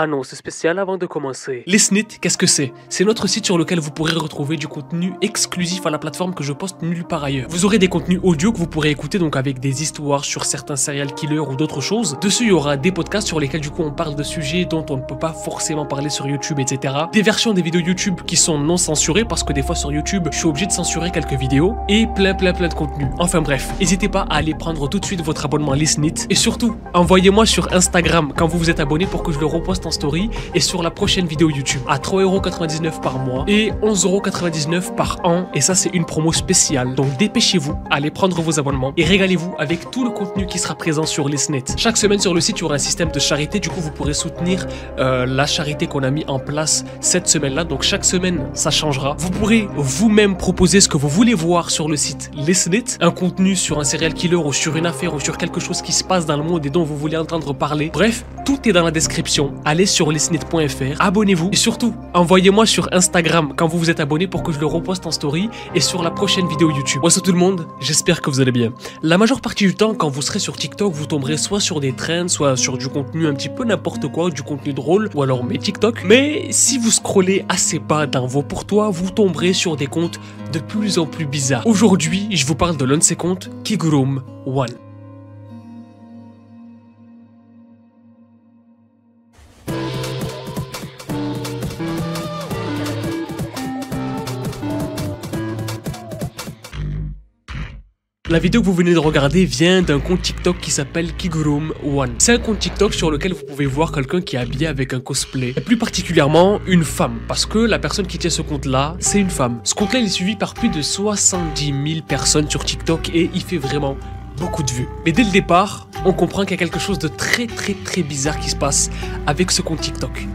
Ah non, c'est spécial avant de commencer. Listenit, qu'est-ce que c'est? C'est notre site sur lequel vous pourrez retrouver du contenu exclusif à la plateforme que je poste nulle part ailleurs. Vous aurez des contenus audio que vous pourrez écouter donc avec des histoires sur certains serial killers ou d'autres choses. Dessus, il y aura des podcasts sur lesquels du coup on parle de sujets dont on ne peut pas forcément parler sur YouTube, etc. Des versions des vidéos YouTube qui sont non censurées parce que des fois sur YouTube, je suis obligé de censurer quelques vidéos et plein de contenu. Enfin bref, n'hésitez pas à aller prendre tout de suite votre abonnement Listenit et surtout, envoyez-moi sur Instagram quand vous vous êtes abonné pour que je le reposte en story et sur la prochaine vidéo YouTube à 3,99€ par mois et 11,99€ par an, et ça c'est une promo spéciale. Donc dépêchez-vous, allez prendre vos abonnements et régalez-vous avec tout le contenu qui sera présent sur Listenit. Chaque semaine sur le site, il y aura un système de charité, du coup vous pourrez soutenir la charité qu'on a mis en place cette semaine-là. Donc chaque semaine, ça changera. Vous pourrez vous-même proposer ce que vous voulez voir sur le site Listenit, un contenu sur un serial killer ou sur une affaire ou sur quelque chose qui se passe dans le monde et dont vous voulez entendre parler. Bref, tout est dans la description. Allez sur listenit.fr, abonnez-vous et surtout, envoyez-moi sur Instagram quand vous vous êtes abonné pour que je le reposte en story et sur la prochaine vidéo YouTube. What's up tout le monde, j'espère que vous allez bien. La majeure partie du temps, quand vous serez sur TikTok, vous tomberez soit sur des trends, soit sur du contenu un petit peu n'importe quoi, du contenu drôle, ou alors mes TikTok. Mais si vous scrollez assez bas dans vos pour toi, vous tomberez sur des comptes de plus en plus bizarres. Aujourd'hui, je vous parle de l'un de ces comptes, Kigurum One. La vidéo que vous venez de regarder vient d'un compte TikTok qui s'appelle Kigurum One. C'est un compte TikTok sur lequel vous pouvez voir quelqu'un qui est habillé avec un cosplay. Et plus particulièrement une femme, parce que la personne qui tient ce compte-là, c'est une femme. Ce compte-là, il est suivi par plus de 70 000 personnes sur TikTok et il fait vraiment beaucoup de vues. Mais dès le départ, on comprend qu'il y a quelque chose de très bizarre qui se passe avec ce compte TikTok.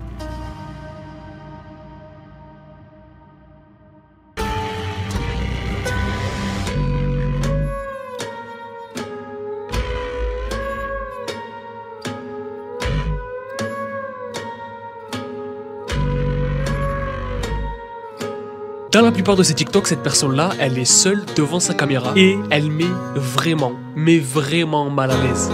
Dans la plupart de ces TikTok, cette personne-là, elle est seule devant sa caméra et elle met vraiment, mais vraiment mal à l'aise.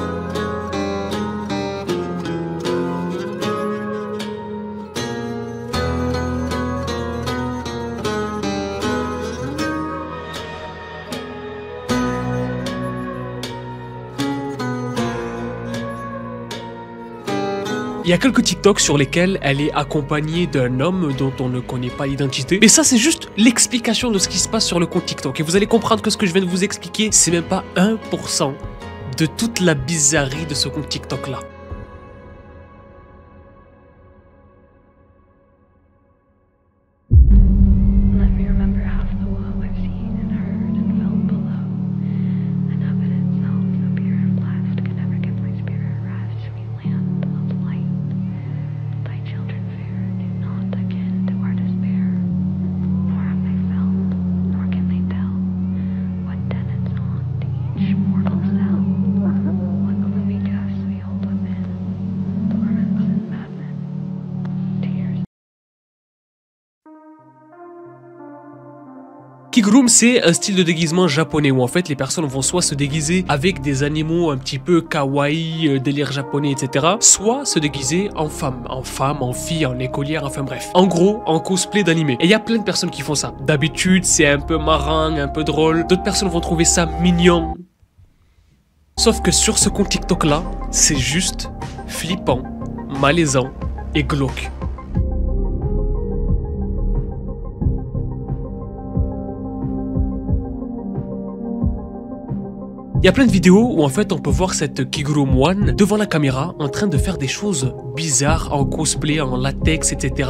Il y a quelques TikTok sur lesquels elle est accompagnée d'un homme dont on ne connaît pas l'identité. Mais ça, c'est juste l'explication de ce qui se passe sur le compte TikTok. Et vous allez comprendre que ce que je viens de vous expliquer, c'est même pas 1% de toute la bizarrerie de ce compte TikTok-là. Kigurum, c'est un style de déguisement japonais où en fait les personnes vont soit se déguiser avec des animaux un petit peu kawaii, délire japonais, etc. Soit se déguiser en femme, en fille, en écolière, enfin bref. En gros, en cosplay d'animé. Et il y a plein de personnes qui font ça. D'habitude, c'est un peu marrant, un peu drôle. D'autres personnes vont trouver ça mignon. Sauf que sur ce compte TikTok là, c'est juste flippant, malaisant et glauque. Il y a plein de vidéos où en fait on peut voir cette Kigurum One devant la caméra en train de faire des choses bizarres en cosplay, en latex, etc.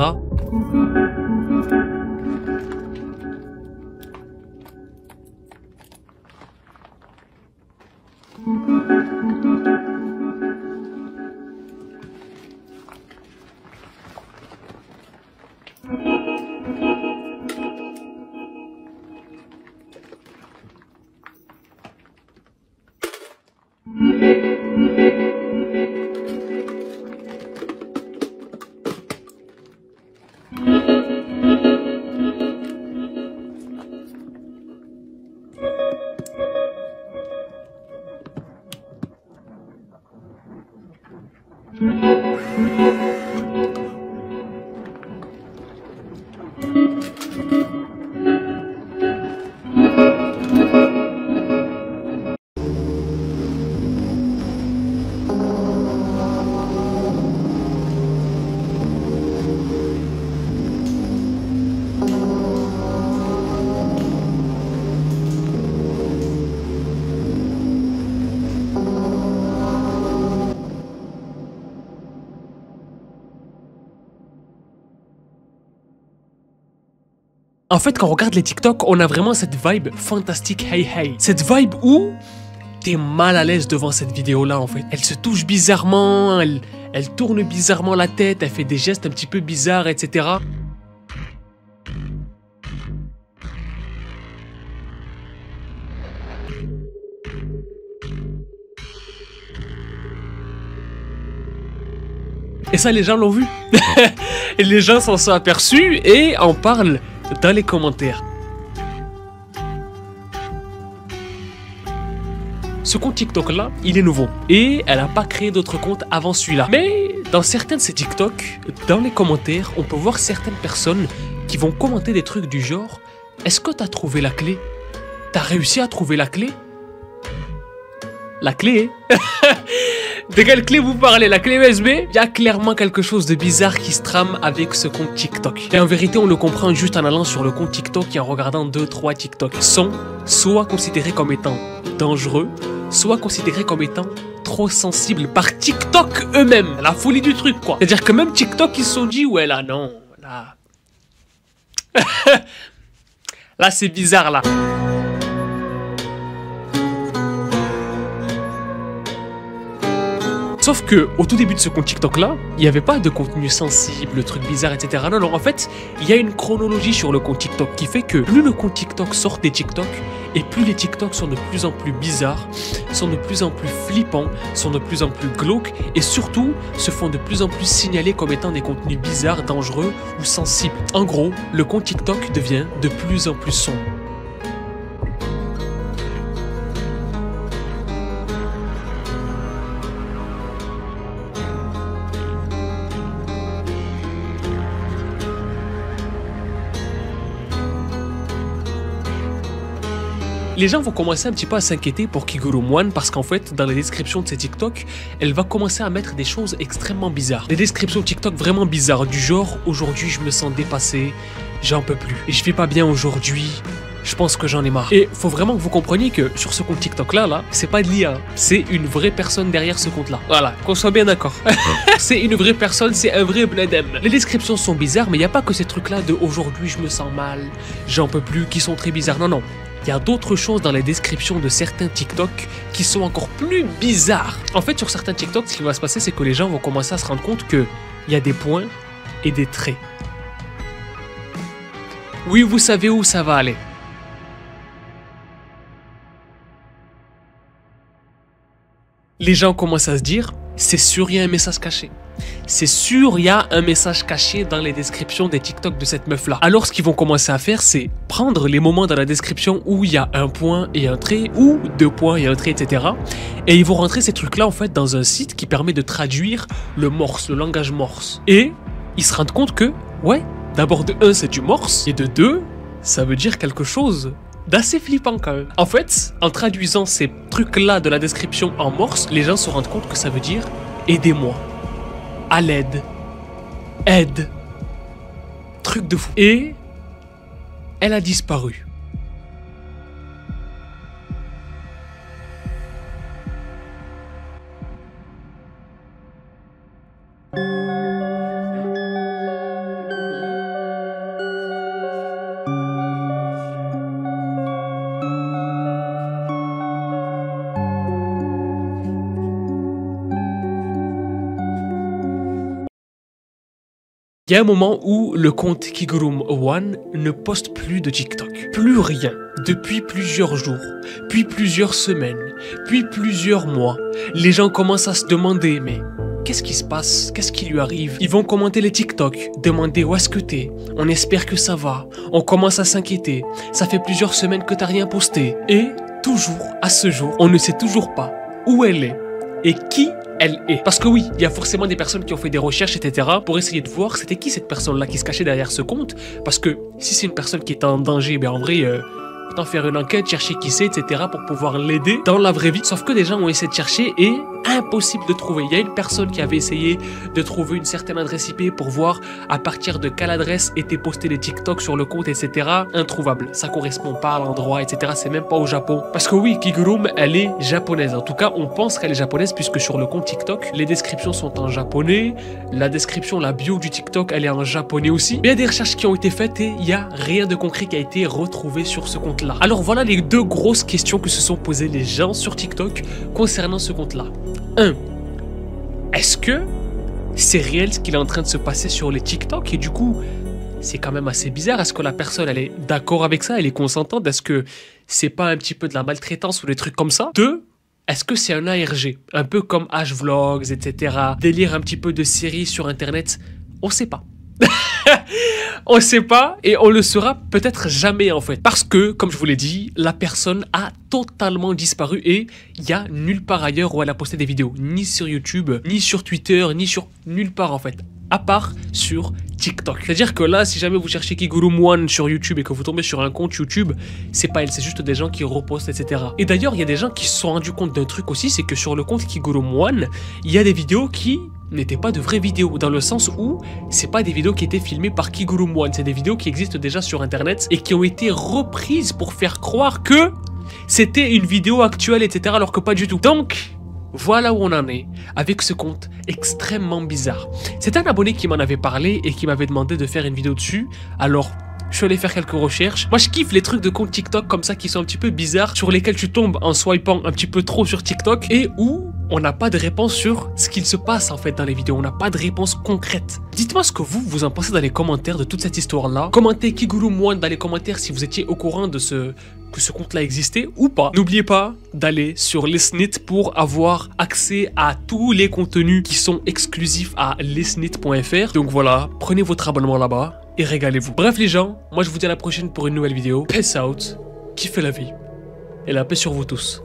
En fait, quand on regarde les TikTok, on a vraiment cette vibe fantastique hey hey. Cette vibe où t'es mal à l'aise devant cette vidéo-là, en fait. Elle se touche bizarrement, elle tourne bizarrement la tête, elle fait des gestes un petit peu bizarres, etc. Et ça, les gens l'ont vu. Et les gens s'en sont aperçus et en parlent dans les commentaires. Ce compte TikTok là, il est nouveau et elle n'a pas créé d'autres comptes avant celui-là. Mais dans certains de ces TikTok, dans les commentaires, on peut voir certaines personnes qui vont commenter des trucs du genre « Est-ce que t'as trouvé la clé? T'as réussi à trouver la clé ?» La clé? De quelle clé vous parlez? La clé USB? Il y a clairement quelque chose de bizarre qui se trame avec ce compte TikTok. Et en vérité, on le comprend juste en allant sur le compte TikTok et en regardant 2-3 TikTok. Sont soit considérés comme étant dangereux, soit considérés comme étant trop sensibles par TikTok eux-mêmes. La folie du truc, quoi. C'est-à-dire que même TikTok, ils se sont dit, ouais, là, non, là... là, c'est bizarre, là. Sauf que au tout début de ce compte TikTok là, il n'y avait pas de contenu sensible, trucs bizarres, etc. Non, non, en fait, il y a une chronologie sur le compte TikTok qui fait que plus le compte TikTok sort des TikTok et plus les TikTok sont de plus en plus bizarres, sont de plus en plus flippants, sont de plus en plus glauques et surtout se font de plus en plus signaler comme étant des contenus bizarres, dangereux ou sensibles. En gros, le compte TikTok devient de plus en plus sombre. Les gens vont commencer un petit peu à s'inquiéter pour Kiguru One parce qu'en fait, dans les descriptions de ces TikTok, elle va commencer à mettre des choses extrêmement bizarres. Des descriptions TikTok vraiment bizarres, du genre « Aujourd'hui, je me sens dépassé, j'en peux plus. Et je vais pas bien aujourd'hui, je pense que j'en ai marre. » Et faut vraiment que vous compreniez que sur ce compte TikTok là, c'est pas de l'IA, c'est une vraie personne derrière ce compte là. Voilà, qu'on soit bien d'accord. C'est une vraie personne, c'est un vrai bledem. Les descriptions sont bizarres, mais il n'y a pas que ces trucs là de « Aujourd'hui, je me sens mal, j'en peux plus » qui sont très bizarres. Non, non. Il y a d'autres choses dans les descriptions de certains TikTok qui sont encore plus bizarres. En fait, sur certains TikTok, ce qui va se passer, c'est que les gens vont commencer à se rendre compte qu'il y a des points et des traits. Oui, vous savez où ça va aller. Les gens commencent à se dire, c'est sûr, il y a un message caché. C'est sûr, il y a un message caché dans les descriptions des TikTok de cette meuf-là. Alors, ce qu'ils vont commencer à faire, c'est prendre les moments dans la description où il y a un point et un trait, ou 2 points et un trait, etc. Et ils vont rentrer ces trucs-là, en fait, dans un site qui permet de traduire le morse, le langage morse. Et ils se rendent compte que, ouais, d'abord de 1, c'est du morse, et de 2, ça veut dire quelque chose d'assez flippant quand même. En fait, en traduisant ces trucs-là de la description en morse, les gens se rendent compte que ça veut dire « aidez-moi ». À l'aide, aide, truc de fou. Et elle a disparu. Il y a un moment où le compte Kiguru One ne poste plus de TikTok. Plus rien. Depuis plusieurs jours, puis plusieurs semaines, puis plusieurs mois. Les gens commencent à se demander, mais qu'est-ce qui se passe? Qu'est-ce qui lui arrive? Ils vont commenter les TikTok, demander où est-ce que t'es? On espère que ça va. On commence à s'inquiéter. Ça fait plusieurs semaines que t'as rien posté. Et toujours, à ce jour, on ne sait toujours pas où elle est et qui elle est. Parce que oui, il y a forcément des personnes qui ont fait des recherches, etc. pour essayer de voir c'était qui cette personne-là qui se cachait derrière ce compte. Parce que si c'est une personne qui est en danger, ben en vrai, autant faire une enquête, chercher qui c'est, etc. pour pouvoir l'aider dans la vraie vie. Sauf que des gens ont essayé de chercher et impossible de trouver. Il y a une personne qui avait essayé de trouver une certaine adresse IP pour voir à partir de quelle adresse étaient postés les TikTok sur le compte, etc. Introuvable. Ça correspond pas à l'endroit, etc. C'est même pas au Japon. Parce que oui, Kigurum, elle est japonaise. En tout cas, on pense qu'elle est japonaise puisque sur le compte TikTok, les descriptions sont en japonais. La description, la bio du TikTok, elle est en japonais aussi. Mais il y a des recherches qui ont été faites et il n'y a rien de concret qui a été retrouvé sur ce compte-là. Alors voilà les deux grosses questions que se sont posées les gens sur TikTok concernant ce compte-là. 1. Est-ce que c'est réel ce qu'il est en train de se passer sur les TikTok? Et du coup, c'est quand même assez bizarre. Est-ce que la personne, elle est d'accord avec ça? Elle est consentante? Est-ce que c'est pas un petit peu de la maltraitance ou des trucs comme ça? 2. Est-ce que c'est un ARG? Un peu comme H-Vlogs, etc. Délire un petit peu de séries sur Internet? On sait pas. On sait pas et on le saura peut-être jamais en fait. Parce que, comme je vous l'ai dit, la personne a totalement disparu et il y a nulle part ailleurs où elle a posté des vidéos. Ni sur YouTube, ni sur Twitter, ni sur nulle part en fait. À part sur TikTok. C'est-à-dire que là, si jamais vous cherchez Kigurum One sur YouTube et que vous tombez sur un compte YouTube, c'est pas elle, c'est juste des gens qui repostent, etc. Et d'ailleurs, il y a des gens qui se sont rendus compte d'un truc aussi, c'est que sur le compte Kigurum One, il y a des vidéos qui n'étaient pas de vraies vidéos, dans le sens où c'est pas des vidéos qui étaient filmées par Kigurum One, c'est des vidéos qui existent déjà sur internet et qui ont été reprises pour faire croire que c'était une vidéo actuelle, etc. alors que pas du tout. Donc, voilà où on en est avec ce compte extrêmement bizarre. C'est un abonné qui m'en avait parlé et qui m'avait demandé de faire une vidéo dessus, alors je suis allé faire quelques recherches. Moi, je kiffe les trucs de compte TikTok comme ça qui sont un petit peu bizarres, sur lesquels tu tombes en swipant un petit peu trop sur TikTok et où on n'a pas de réponse sur ce qu'il se passe en fait dans les vidéos. On n'a pas de réponse concrète. Dites-moi ce que vous en pensez dans les commentaires de toute cette histoire-là. Commentez Kigurum One dans les commentaires si vous étiez au courant de que ce compte-là existait ou pas. N'oubliez pas d'aller sur Lesnit pour avoir accès à tous les contenus qui sont exclusifs à lesnit.fr. Donc voilà, prenez votre abonnement là-bas et régalez-vous. Bref les gens, moi je vous dis à la prochaine pour une nouvelle vidéo. Peace out, kiffez la vie et la paix sur vous tous.